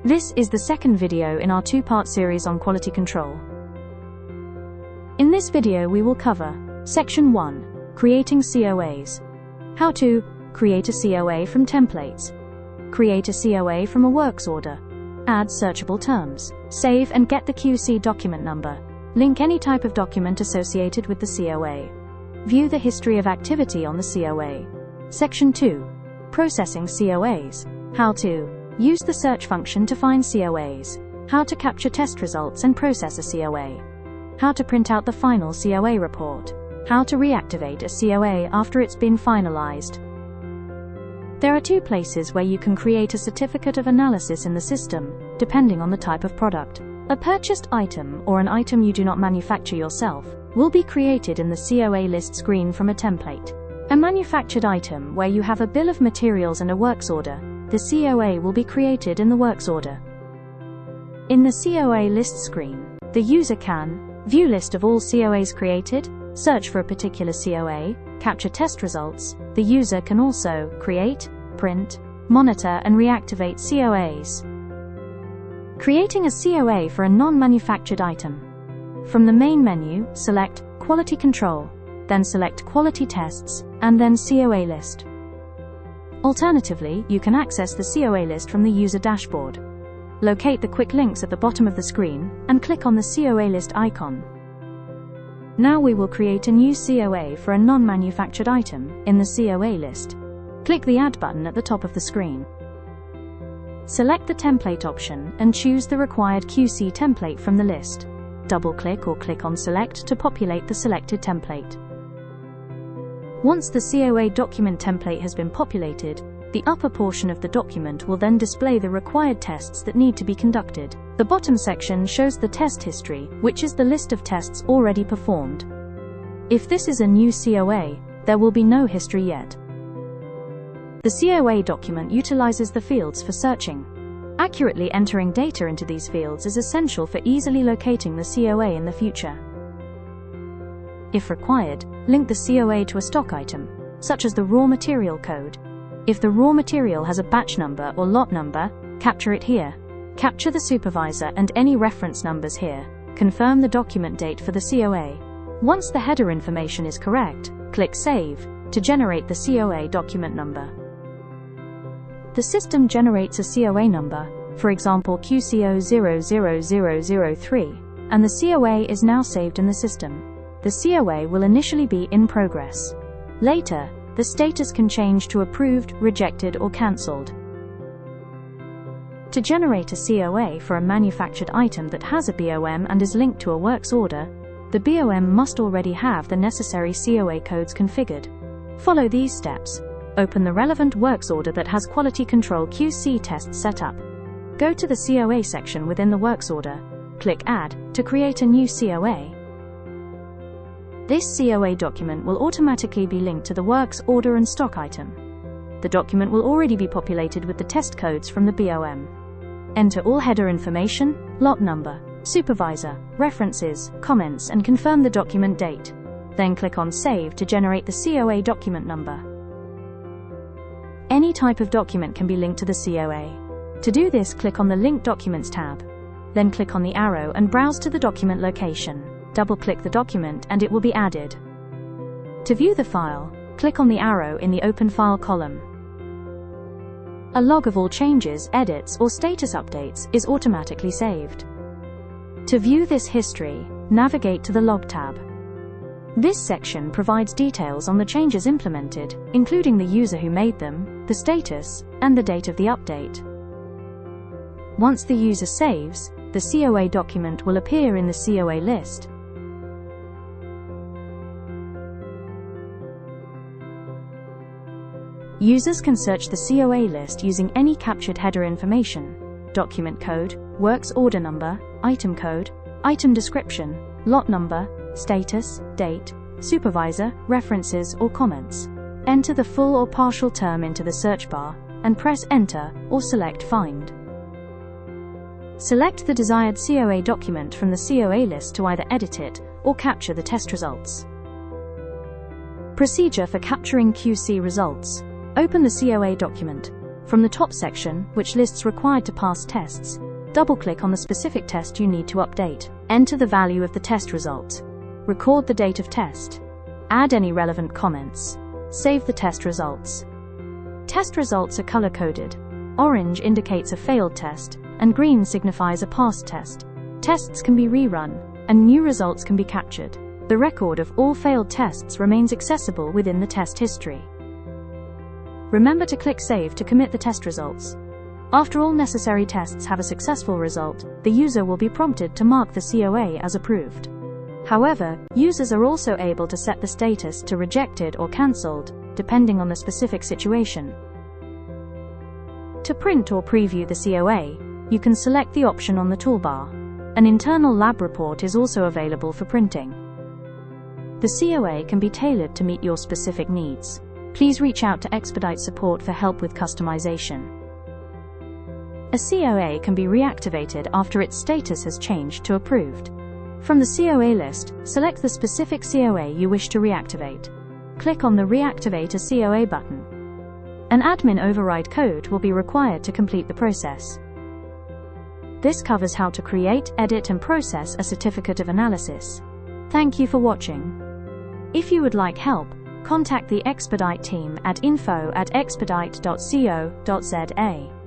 This is the second video in our two-part series on quality control. In this video we will cover Section 1, Creating COAs. How to create a COA from templates, create a COA from a works order, add searchable terms, save and get the QC document number, link any type of document associated with the COA, view the history of activity on the COA. Section 2, Processing COAs. How to use the search function to find COAs, how to capture test results and process a COA, how to print out the final COA report, how to reactivate a COA after it's been finalized. There are two places where you can create a certificate of analysis in the system, depending on the type of product. A purchased item or an item you do not manufacture yourself will be created in the COA list screen from a template. A manufactured item where you have a bill of materials and a works order, the COA will be created in the works order. In the COA list screen, the user can view list of all COAs created, search for a particular COA, capture test results. The user can also create, print, monitor and reactivate COAs. Creating a COA for a non-manufactured item. From the main menu, select Quality Control, then select Quality Tests, and then COA List. Alternatively, you can access the COA list from the user dashboard. Locate the quick links at the bottom of the screen, and click on the COA list icon. Now we will create a new COA for a non-manufactured item in the COA list. Click the Add button at the top of the screen. Select the template option and choose the required QC template from the list. Double-click or click on Select to populate the selected template. Once the COA document template has been populated, the upper portion of the document will then display the required tests that need to be conducted. The bottom section shows the test history, which is the list of tests already performed. If this is a new COA, there will be no history yet. The COA document utilizes the fields for searching. Accurately entering data into these fields is essential for easily locating the COA in the future. If required, link the COA to a stock item, such as the raw material code. If the raw material has a batch number or lot number, capture it here. Capture the supervisor and any reference numbers here. Confirm the document date for the COA. Once the header information is correct, click Save to generate the COA document number. The system generates a COA number, for example QCO00003, and the COA is now saved in the system. The COA will initially be in progress. Later, the status can change to approved, rejected, or cancelled. To generate a COA for a manufactured item that has a BOM and is linked to a works order, the BOM must already have the necessary COA codes configured. Follow these steps. Open the relevant works order that has quality control QC tests set up. Go to the COA section within the works order. Click Add to create a new COA. This COA document will automatically be linked to the works order and stock item. The document will already be populated with the test codes from the BOM. Enter all header information, lot number, supervisor, references, comments, and confirm the document date. Then click on Save to generate the COA document number. Any type of document can be linked to the COA. To do this, click on the Link Documents tab. Then click on the arrow and browse to the document location. Double-click the document and it will be added. To view the file, click on the arrow in the Open File column. A log of all changes, edits, or status updates is automatically saved. To view this history, navigate to the Log tab. This section provides details on the changes implemented, including the user who made them, the status, and the date of the update. Once the user saves, the COA document will appear in the COA list. Users can search the COA list using any captured header information, document code, works order number, item code, item description, lot number, status, date, supervisor, references, or comments. Enter the full or partial term into the search bar, and press Enter or select Find. Select the desired COA document from the COA list to either edit it or capture the test results. Procedure for capturing QC results. Open the COA document. From the top section, which lists required to pass tests, double-click on the specific test you need to update. Enter the value of the test result. Record the date of test. Add any relevant comments. Save the test results. Test results are color-coded. Orange indicates a failed test, and green signifies a passed test. Tests can be rerun, and new results can be captured. The record of all failed tests remains accessible within the test history. Remember to click Save to commit the test results. After all necessary tests have a successful result, the user will be prompted to mark the COA as approved. However, users are also able to set the status to rejected or cancelled, depending on the specific situation. To print or preview the COA, you can select the option on the toolbar. An internal lab report is also available for printing. The COA can be tailored to meet your specific needs. Please reach out to Xperdyte support for help with customization. A COA can be reactivated after its status has changed to approved. From the COA list, select the specific COA you wish to reactivate. Click on the Reactivate a COA button. An admin override code will be required to complete the process. This covers how to create, edit, and process a certificate of analysis. Thank you for watching. If you would like help, contact the Xperdyte team at info@xperdyte.co.za.